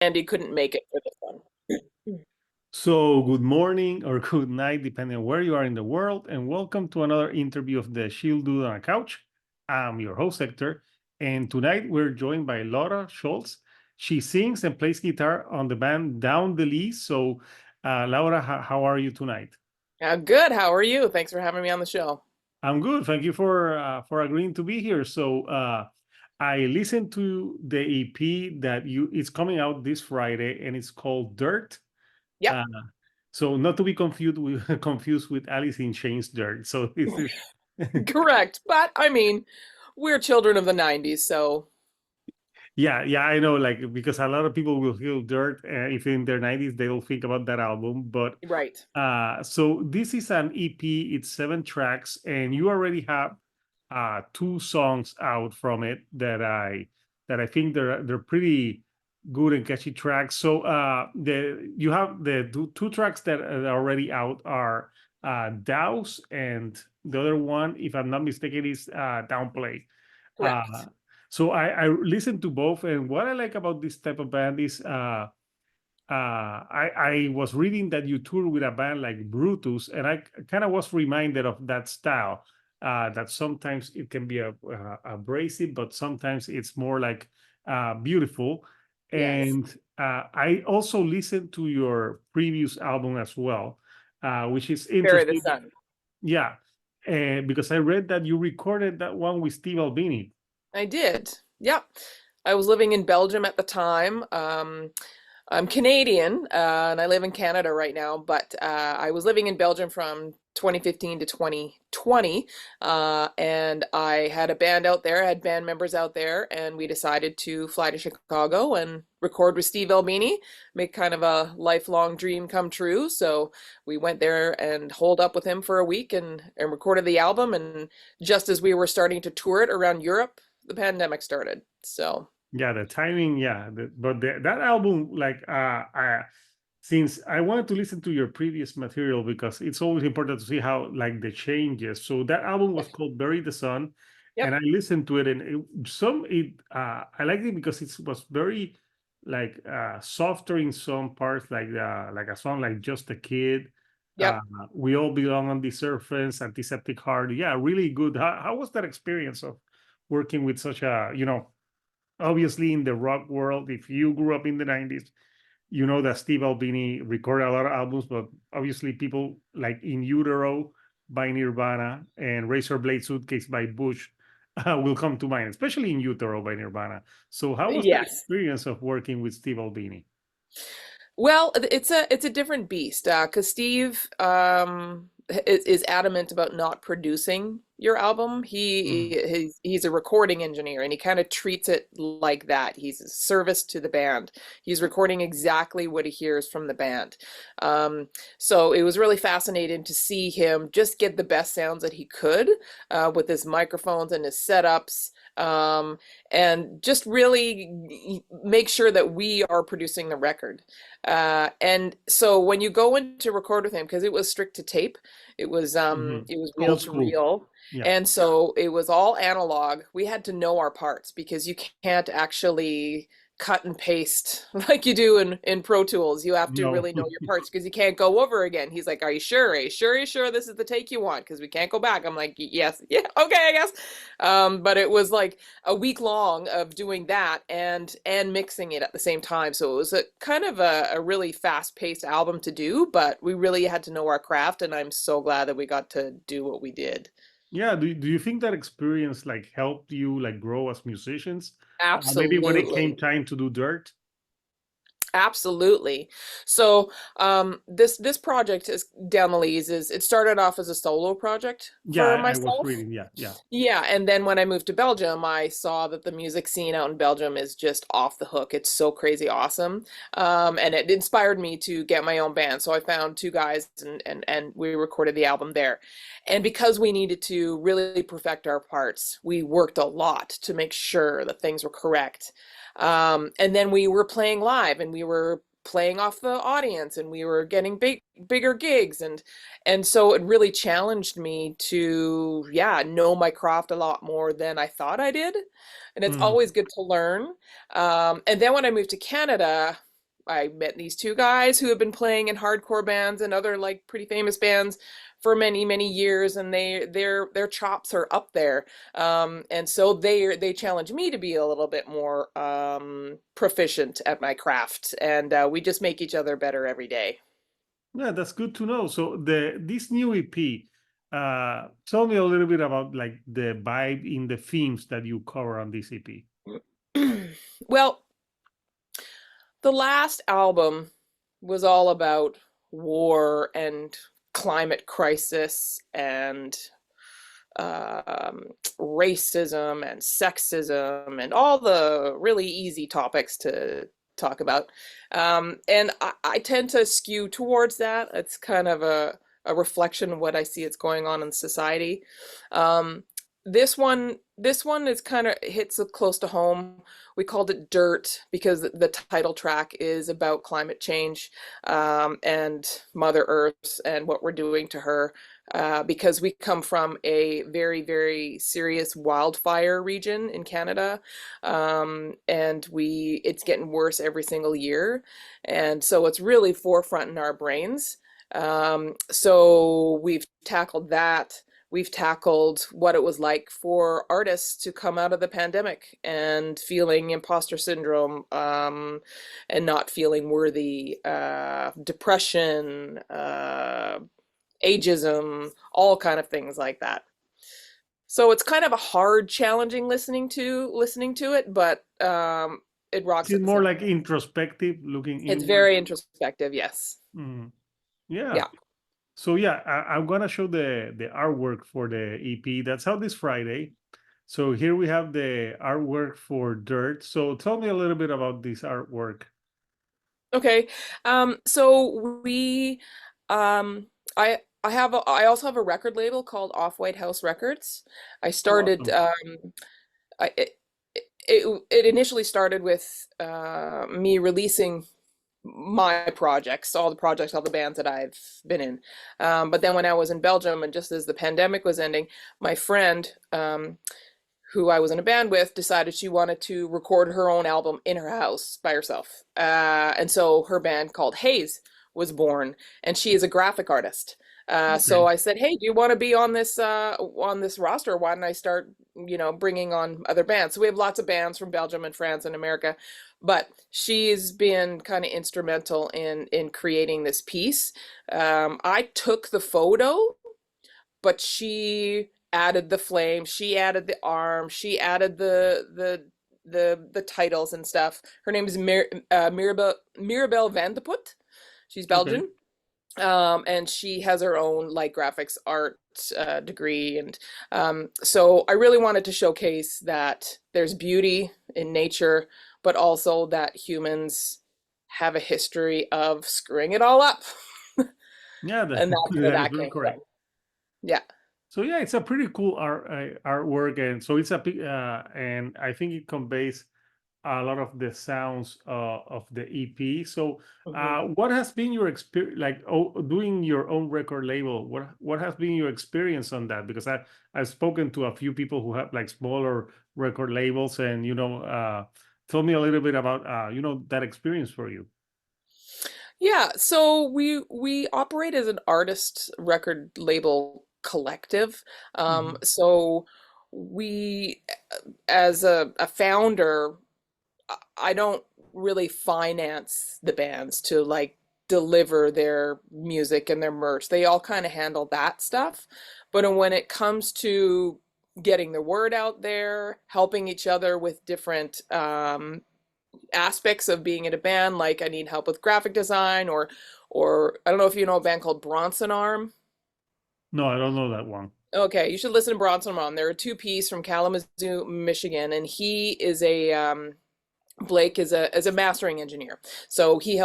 Andy couldn't make it for this one. So, good morning or good night, depending on where you are in the world, and welcome to another interview of the Shield Dude on a Couch. I'm your host, Hector, and tonight we're joined by Laura Schultz. She sings and plays guitar on the band Down the Lee. So, Laura, how are you tonight? Good. How are you? Thanks for having me on the show. I'm good. Thank you for agreeing to be here. So, I listened to the EP that you it's coming out this Friday, and it's called Dirt. Yep, Uh, so not to be confused with confused with Alice in Chains Dirt. So this is correct. But I mean, we're children of the 90s, so yeah, I know, like, because a lot of people will feel Dirt if in their 90s they'll think about that album. But right. so this is an EP, it's 7 tracks, and you already have 2 songs out from it that I think they're pretty good and catchy tracks. So the you have the two tracks that are already out are Douse, and the other one, if I'm not mistaken, is Downplay. Uh, Correct. so I listened to both, and what I like about this type of band is I was reading that you tour with a band like Brutus, and I kind of was reminded of that style. That sometimes it can be abrasive, but sometimes it's more like beautiful. Yes. And I also listened to your previous album as well, which is Bury the interesting. Sun. Yeah, because I read that you recorded that one with Steve Albini. I did. Yep. I was living in Belgium at the time. I'm Canadian, and I live in Canada right now, but I was living in Belgium from 2015 to 2020, and I had a band out there, I had band members out there, and we decided to fly to Chicago and record with Steve Albini, make kind of a lifelong dream come true. So we went there and holed up with him for a week and recorded the album, and just as we were starting to tour it around Europe, the pandemic started. So Yeah, the timing, yeah. That album, like, since I wanted to listen to your previous material because it's always important to see how, like, the changes. So that album was called Bury the Sun, and yep, I listened to it, and I liked it because it was very, like, softer in some parts, like a song like Just a Kid. Uh, yep. we All Belong on the Surface, Antiseptic Heart. Yeah, really good. How was that experience of working with such a, obviously in the rock world, if you grew up in the 90s, you know that Steve Albini recorded a lot of albums, but obviously people like In Utero by Nirvana and Razor Blade Suitcase by Bush will come to mind, especially In Utero by Nirvana. So how was that Yes. experience of working with Steve Albini? Well, it's a different beast, because Steve is adamant about not producing your album. Mm, He's a recording engineer, and he kind of treats it like that. He's a service to the band. He's recording exactly what he hears from the band. Um, so it was really fascinating to see him just get the best sounds that he could, with his microphones and his setups. And just really make sure that we are producing the record. And so when you go in to record with him, because it was strict to tape, mhm. it was reel Old to school. reel. Yeah. And so it was all analog. We had to know our parts because you can't actually cut and paste like you do in Pro Tools. You have to No. really know your parts because you can't go over again. He's like, "Are you sure? Are you sure? Are you sure this is the take you want? Because we can't go back." I'm like, "Yes, yeah, okay, I guess." But it was like a week long of doing that and mixing it at the same time. So it was a kind of a really fast-paced album to do, but we really had to know our craft, and I'm so glad that we got to do what we did. Yeah, do you think that experience like helped you like grow as musicians? Maybe when it came Absolutely. time to do Dirt? Absolutely. So this project is down the leads is it started off as a solo project Yeah, for I was myself. reading. Yeah, yeah. Yeah, and then when I moved to Belgium, I saw that the music scene out in Belgium is just off the hook. It's so crazy awesome. And it inspired me to get my own band. So I found two guys and we recorded the album there. And because we needed to really perfect our parts, we worked a lot to make sure that things were correct. And then we were playing live and we were playing off the audience and we were getting bigger gigs and so it really challenged me to, yeah, know my craft a lot more than I thought I did. And it's Mm, always good to learn. And then when I moved to Canada, I met these two guys who have been playing in hardcore bands and other like pretty famous bands for many, many years, and their chops are up there. And so they challenge me to be a little bit more proficient at my craft, and we just make each other better every day. Yeah, that's good to know. So this new EP, tell me a little bit about like the vibe in the themes that you cover on this EP. Well, the last album was all about war and climate crisis and racism and sexism and all the really easy topics to talk about. And I tend to skew towards that. It's kind of a reflection of what I see it's going on in society. Um, this one is kind of hits close to home. We called it Dirt because the title track is about climate change, and Mother Earth and what we're doing to her, because we come from a very, very serious wildfire region in Canada, and it's getting worse every single year, and so it's really forefront in our brains. So we've tackled that. We've tackled what it was like for artists to come out of the pandemic and feeling imposter syndrome, and not feeling worthy, depression, ageism, all kind of things like that. So it's kind of a hard, challenging listening to it, but it Is rocks it at the more same like time. introspective, looking It's inward? very introspective, yes. Mm, yeah. Yeah. So yeah, I'm gonna show the artwork for the EP. That's out this Friday. So here we have the artwork for Dirt. So tell me a little bit about this artwork. Okay. So we, I also have a record label called Off White House Records. I Oh, started, awesome. I, it initially started with me releasing my projects, all the bands that I've been in. But then when I was in Belgium, and just as the pandemic was ending, my friend, who I was in a band with, decided she wanted to record her own album in her house by herself. And so her band called Haze was born, and she is a graphic artist. So Okay. I said, "Hey, do you want to be on this roster? Why don't I start, bringing on other bands?" So we have lots of bands from Belgium and France and America, but she's been kind of instrumental in creating this piece. I took the photo, but she added the flame, she added the arm, she added the titles and stuff. Her name is Mirabel Van de Put. She's Okay. Belgian, and she has her own like graphics art degree, and so I really wanted to showcase that there's beauty in nature, but also that humans have a history of screwing it all up, Yeah, and that's where that is that very came correct. from. Yeah. So yeah, it's a pretty cool artwork, and so it's and I think it conveys a lot of the sounds of the EP. So, Mhm. what has been your experience, like doing your own record label? What has been your experience on that? Because I've spoken to a few people who have like smaller record labels, and tell me a little bit about that experience for you. Yeah, so we operate as an artist record label collective. Mhm. So we, as a founder, I don't really finance the bands to like deliver their music and their merch. They all kind of handle that stuff. But when it comes to getting the word out there, helping each other with different aspects of being in a band, like I need help with graphic design, or I don't know if you know a band called Bronson Arm. No, I don't know that one. Okay, you should listen to Bronson Arm. They're a two-piece from Kalamazoo, Michigan, and he is a Blake is a mastering engineer. So he's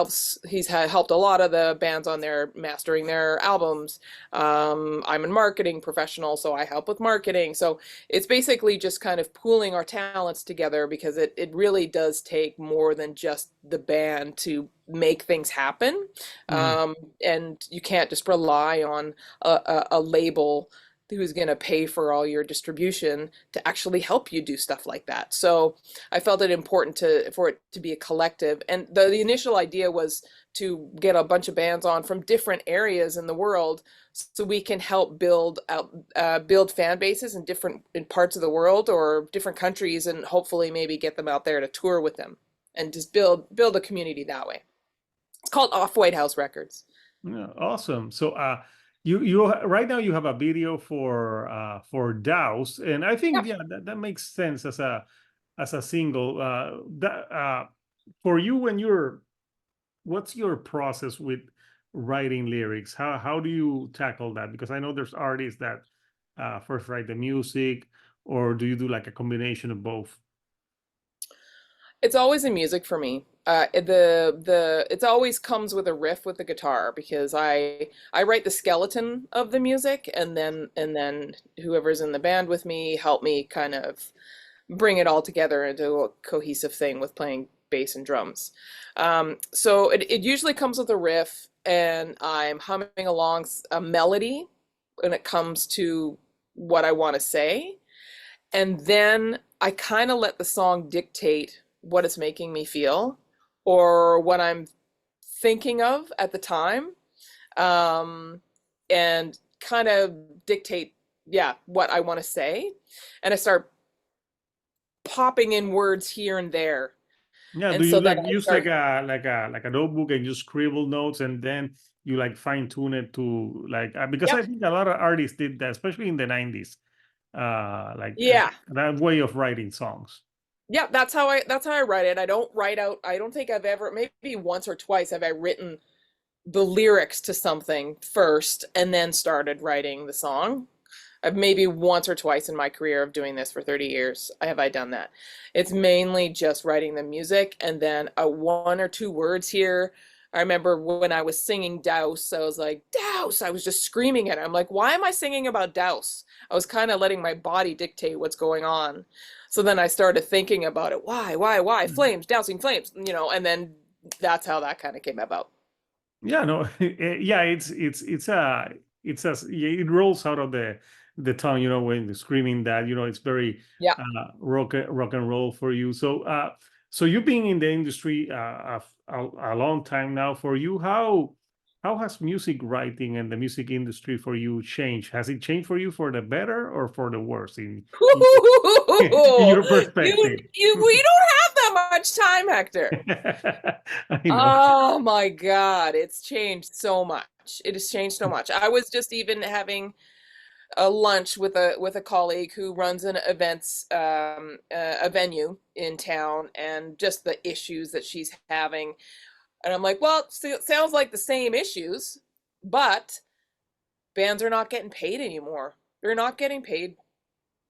helped a lot of the bands on their mastering their albums. I'm a marketing professional, so I help with marketing. So it's basically just kind of pooling our talents together, because it really does take more than just the band to make things happen. Mhm. And you can't just rely on a label who's going to pay for all your distribution to actually help you do stuff like that. So I felt it important for it to be a collective. And the initial idea was to get a bunch of bands on from different areas in the world so we can help build fan bases in parts of the world or different countries, and hopefully maybe get them out there to tour with them and just build a community that way. It's called Off White House Records. Yeah, awesome. So you right now you have a video for Douse, and I Yeah. think yeah that makes sense as a single. That for you when you're what's your process with writing lyrics? How do you tackle that? Because I know there's artists that first write the music, or do you do like a combination of both? It's always in music for me. It always comes with a riff with the guitar, because I write the skeleton of the music, and then whoever's in the band with me help me kind of bring it all together into a cohesive thing with playing bass and drums. So it usually comes with a riff, and I'm humming along a melody when it comes to what I want to say. And then I kind of let the song dictate what it's making me feel or what I'm thinking of at the time, and kind of dictate, yeah, what I want to say. And I start popping in words here and there. Yeah, do And you so then like I use start, like a notebook and you scribble notes and then you like fine tune it to like because I yep, think a lot of artists did that, especially in the 90s. yeah, That way of writing songs. yeah, that's how I write it. I don't think I've ever, maybe once or twice have I written the lyrics to something first and then started writing the song. I've maybe once or twice in my career of doing this for 30 years, have I done that. It's mainly just writing the music and then a one or two words here. I remember when I was singing Douse, I was like, Douse! I was just screaming it. I'm like, why am I singing about Douse? I was kind of letting my body dictate what's going on. So then I started thinking about it. Why? Mhm. Flames, dousing flames, and then that's how that kind of came about. Yeah, no, yeah, yeah, it rolls out of the tongue, when you're screaming that, it's very Yeah. rock and roll for you. So you've been in the industry a long time now. For you, how has music writing and the music industry for you changed? Has it changed for you for the better or for the worse in in You your perspective? we don't have that much time, Hector. I know. Oh my God, it's changed so much. It has changed so much. I was just even having a lunch with a colleague who runs an events a venue in town, and just the issues that she's having. And I'm like, well, it sounds like the same issues, but bands are not getting paid anymore. They're not getting paid.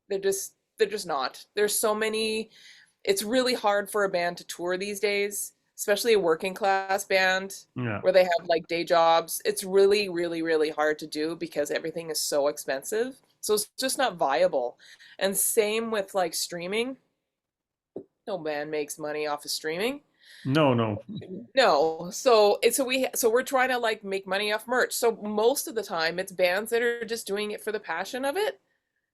They're just not. There's so many. It's really hard for a band to tour these days, especially a working class band Yeah. where they have like day jobs. It's really, really, really hard to do because everything is so expensive. So it's just not viable. And same with like streaming. No band makes money off of streaming. No, no. No. So we're trying to like make money off merch. So most of the time it's bands that are just doing it for the passion of it,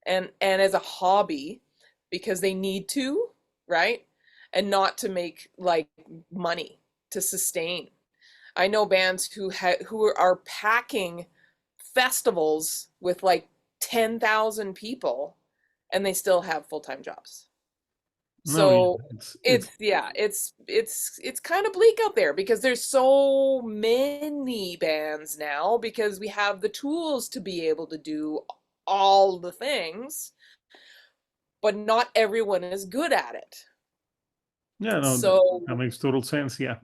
and as a hobby because they need to, right? And not to make like money to sustain. I know bands who are packing festivals with like 10,000 people, and they still have full-time jobs. No, yeah, So it's it's kind of bleak out there because there's so many bands now because we have the tools to be able to do all the things, but not everyone is good at it. yeah, no, that So makes total sense. Yeah.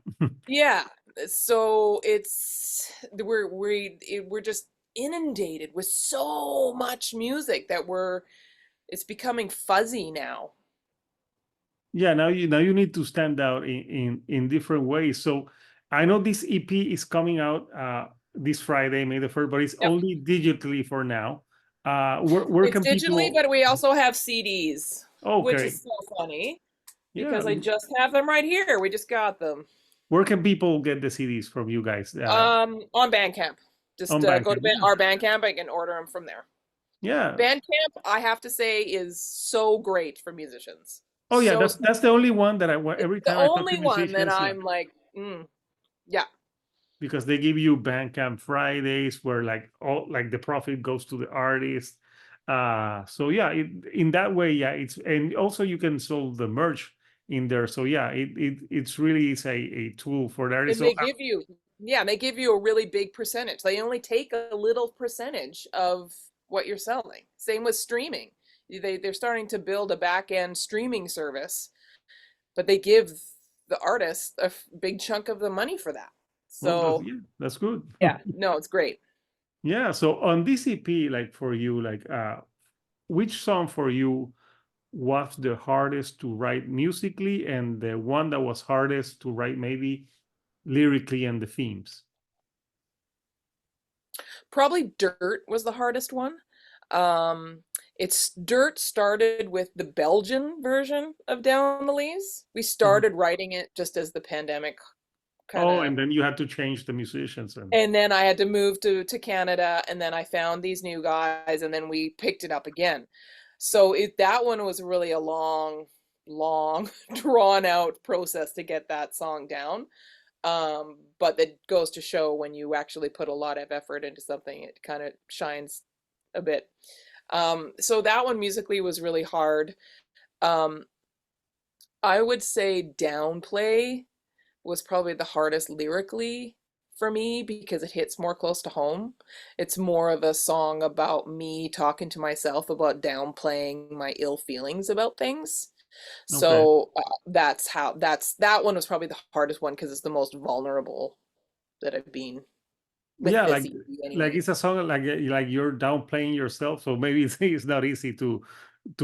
yeah, so we're just inundated with so much music that it's becoming fuzzy now. Yeah, now you need to stand out in different ways. So I know this EP is coming out this Friday, May the 1st, but it's Yep. only digitally for now. Where It's can digitally, people? but we also have CDs, which Okay, is so funny yeah, because I just have them right here. We just got them. where can people get the CDs from you guys? On Bandcamp. Just On go to Bandcamp. Yeah. our Bandcamp. I can order them from there. Yeah. Bandcamp, I have to say, is so great for musicians. Oh yeah, So, that's the only one that it's every the time I talk to only one that musicians, yeah, I'm like, yeah, because they give you Bandcamp Fridays where like all like the profit goes to the artist. So yeah, in that way, yeah, it's and also you can sell the merch in there. So yeah, it's really is a tool for the artist. and So they give you, yeah, they give you a really big percentage. They only take a little percentage of what you're selling. Same with streaming. They're starting to build a back end streaming service, but they give the artist a big chunk of the money for that. well, that's So yeah, that's good. yeah, no, it's great. Yeah. So on this EP, like for you, like which song for you was the hardest to write musically and the one that was hardest to write maybe lyrically and the themes? Probably Dirt was the hardest one. It's Dirt started with the Belgian version of Down the Leaves. We Mhm. started writing it just as the pandemic kind Oh, of, and then you had to change the musicians and and then I had to move to Canada, and then I found these new guys, and then we picked it up again. So that one was really a long, drawn out process to get that song down. But it goes to show when you actually put a lot of effort into something, it kind of shines a bit. So that one musically was really hard. Um, I would say Downplay was probably the hardest lyrically for me because it hits more close to home. It's more of a song about me talking to myself about downplaying my ill feelings about things. okay. So that one was probably the hardest one because it's the most vulnerable that I've been with Yeah, this EP like anyway. it's a song like you're downplaying yourself, so maybe it's not easy to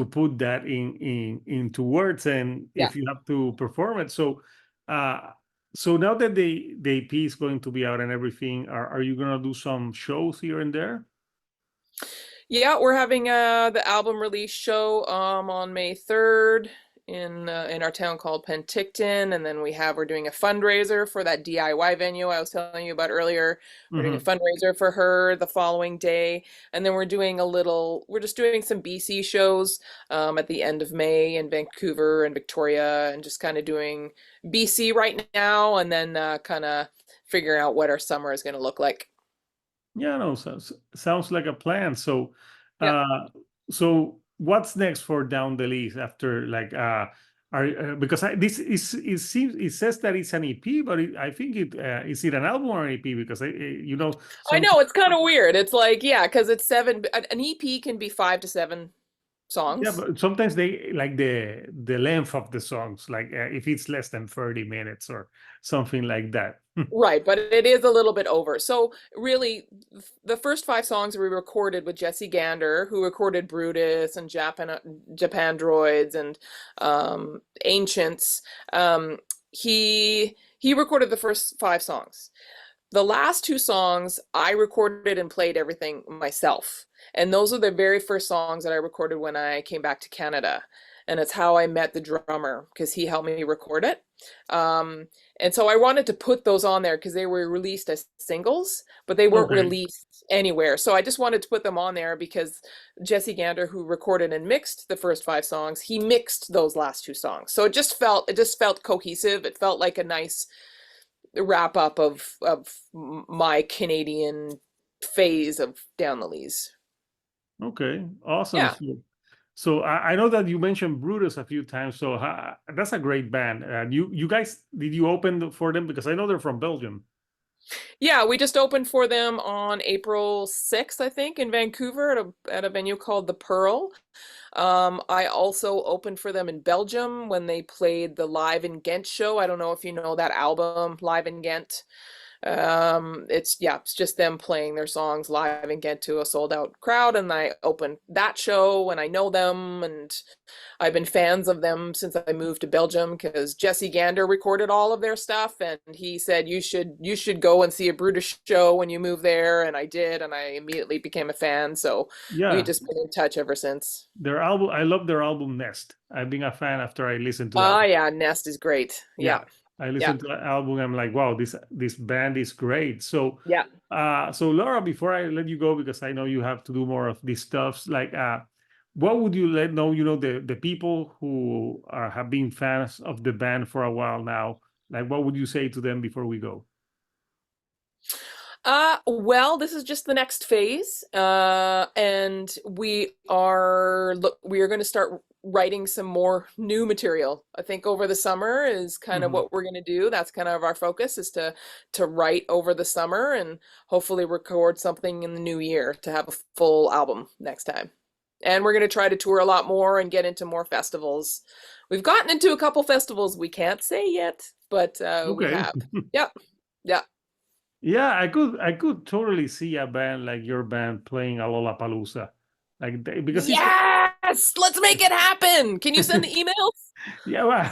put that in into words and Yeah. if you have to perform it. So so now that the EP is going to be out and everything, are you gonna do some shows here and there? Yeah, we're having the album release show on May 3rd in our town called Penticton, and then we're doing a fundraiser for that DIY venue I was telling you about earlier. We're doing a Hmm. fundraiser for her the following day, and then we're just doing some BC shows at the end of May in Vancouver and Victoria, and just kind of doing BC right now, and then kind of figuring out what our summer is going to look like. Yeah, no, sounds like a plan. So, Yeah. uh, so what's next for Down the List after like are because this is it seems it says that it's an EP, but I think is it an album or an EP? Because you know I some know it's kind of weird. It's like, yeah, because it's seven. An EP can be 5 to 7 yeah, songs, but sometimes they like the length of the songs, like if it's less than 30 minutes or something like that. right? But it is a little bit over. So really, the first 5 songs we recorded with Jesse Gander, who recorded Brutus and Japandroids and Ancients. Um, he recorded the first 5 songs. The last 2 songs, I recorded and played everything myself. And those are the very first songs that I recorded when I came back to Canada. And it's how I met the drummer because he helped me record it. Um, and so I wanted to put those on there because they were released as singles, but they weren't Okay. released anywhere. So I just wanted to put them on there because Jesse Gander, who recorded and mixed the first 5 songs, he mixed those last 2 songs. So it just felt cohesive. It felt like a nice wrap up of my Canadian phase of Down the Lees. Okay. Awesome. Yeah. So I know that you mentioned Brutus a few times. So that's a great band. You guys, did you open for them? Because I know they're from Belgium. Yeah, we just opened for them on April 6th, I think, in Vancouver at a venue called The Pearl. I also opened for them in Belgium when they played the Live in Ghent show. I don't know if you know that album, Live in Ghent. It's just them playing their songs live and get to a sold out crowd. And I opened that show and I know them and I've been fans of them since I moved to Belgium because Jesse Gander recorded all of their stuff and he said you should go and see a Brutus show when you move there and I did and I immediately became a fan. So we've Yeah, just been in touch ever since. their album. I love their album Nest. I've been a fan after I listened to that. Ah, yeah, Nest is great. Yeah, Yeah, I yeah, listened to that album. I'm like, wow, this band is great. So, yeah. So Laura, before I let you go, because I know you have to do more of these stuffs, like what would you let know, the people who have been fans of the band for a while now, like what would you say to them before we go? Well, this is just the next phase, and we are going to start writing some more new material. I think over the summer is kind of Mhm. what we're going to do. That's kind of our focus is to write over the summer and hopefully record something in the new year to have a full album next time. And we're going to try to tour a lot more and get into more festivals. We've gotten into a couple festivals we can't say yet, but we Okay. have. Yep. Yeah. Yeah, I could totally see a band like your band playing a Lollapalooza, like because it's Yes, let's make it happen. Can you send the emails? yeah. Well,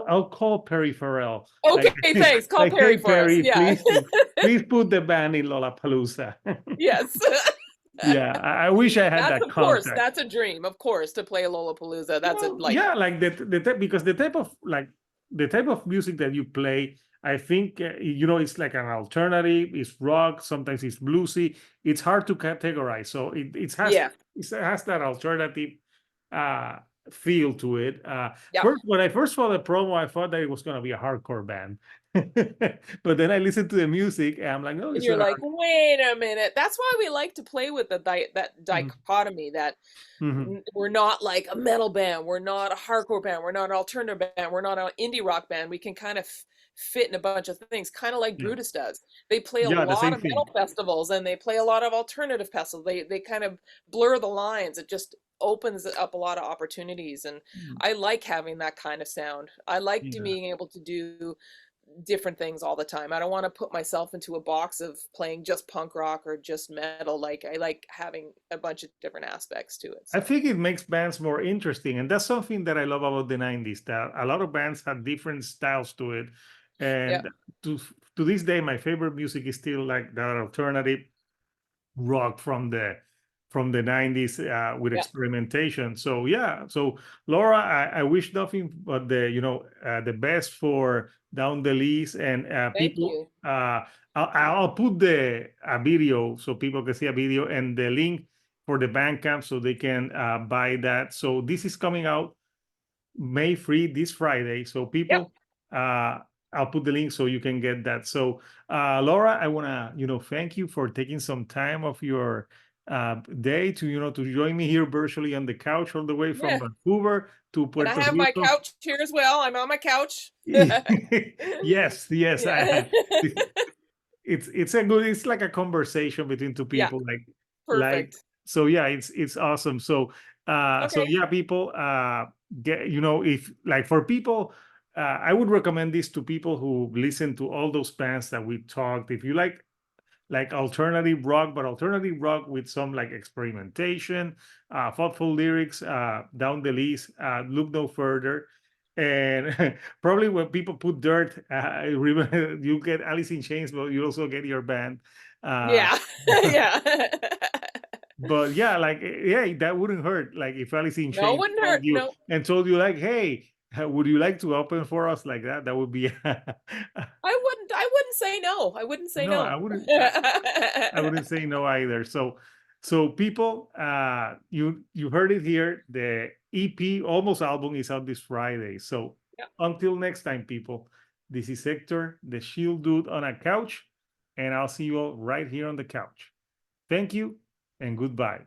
I'll call Perry Farrell, like Okay, thanks. Call like, hey Perry for us. Perry, Yeah. please put the band in Lollapalooza. Yes. Yeah, I wish I had That's that of course, contact. that's a dream, of course, to play a Lollapalooza. That's a Well, like, yeah, like because the type of music that you play, I think it's like an alternative. It's rock, sometimes it's bluesy. It's hard to categorize, so yeah, it has that alternative uh, feel to it. yep. First, when I first saw the promo, I thought that it was going to be a hardcore band, but then I listened to the music, and I'm like, no, And it's you're not like, hard. wait a minute. That's why we like to play with that Mhm, dichotomy that mhm. we're not like a metal band, we're not a hardcore band, we're not an alternative band, we're not an indie rock band. We can kind of fit in a bunch of things, kind of like Yeah, Brutus does. They play a yeah, the lot same of metal thing. festivals and they play a lot of alternative festivals. They kind of blur the lines. It just opens up a lot of opportunities, and Mm, I like having that kind of sound. I like yeah. being able to do different things all the time. I don't want to put myself into a box of playing just punk rock or just metal. Like I like having a bunch of different aspects to it. I So, think it makes bands more interesting, and that's something that I love about the '90s. That a lot of bands had different styles to it, yeah, and to to this day, my favorite music is still like that alternative rock from the '90s with yeah. experimentation. So yeah, so Laura, I wish nothing but the best for Down the Lease and Thank people. you. I'll put the a video so people can see a video and the link for the Bandcamp so they can buy that. So this is coming out May 3 this Friday. So Yep. people, I'll put the link so you can get that. So Laura, I want to, thank you for taking some time of your day to, to join me here virtually on the couch all the way from Yeah. Vancouver to And I Puerto have my Rico. couch here as well. I'm on my couch. Yes, yes. Yeah. It's like a conversation between two Yeah. people, like Perfect. so yeah, it's awesome. So Okay. yeah, people get if like for people I would recommend this to people who listen to all those bands that we talked. If you like alternative rock, but alternative rock with some like experimentation, thoughtful lyrics, down the list, look no further. And probably when people put dirt, remember you get Alice in Chains, but you also get your band. Uh, Yeah. Yeah. but yeah, like yeah, that wouldn't hurt. Like if Alice in No, Chains wouldn't called hurt. you No. and told you like, hey, would you like to open for us like that? That would be I wouldn't say no. I wouldn't say no, I no. wouldn't. I wouldn't say no either. So people, you heard it here. The EP almost album is out this Friday. So Yeah. until next time, people, this is Hector, the Shield Dude on a couch, and I'll see you all right here on the couch. Thank you and goodbye.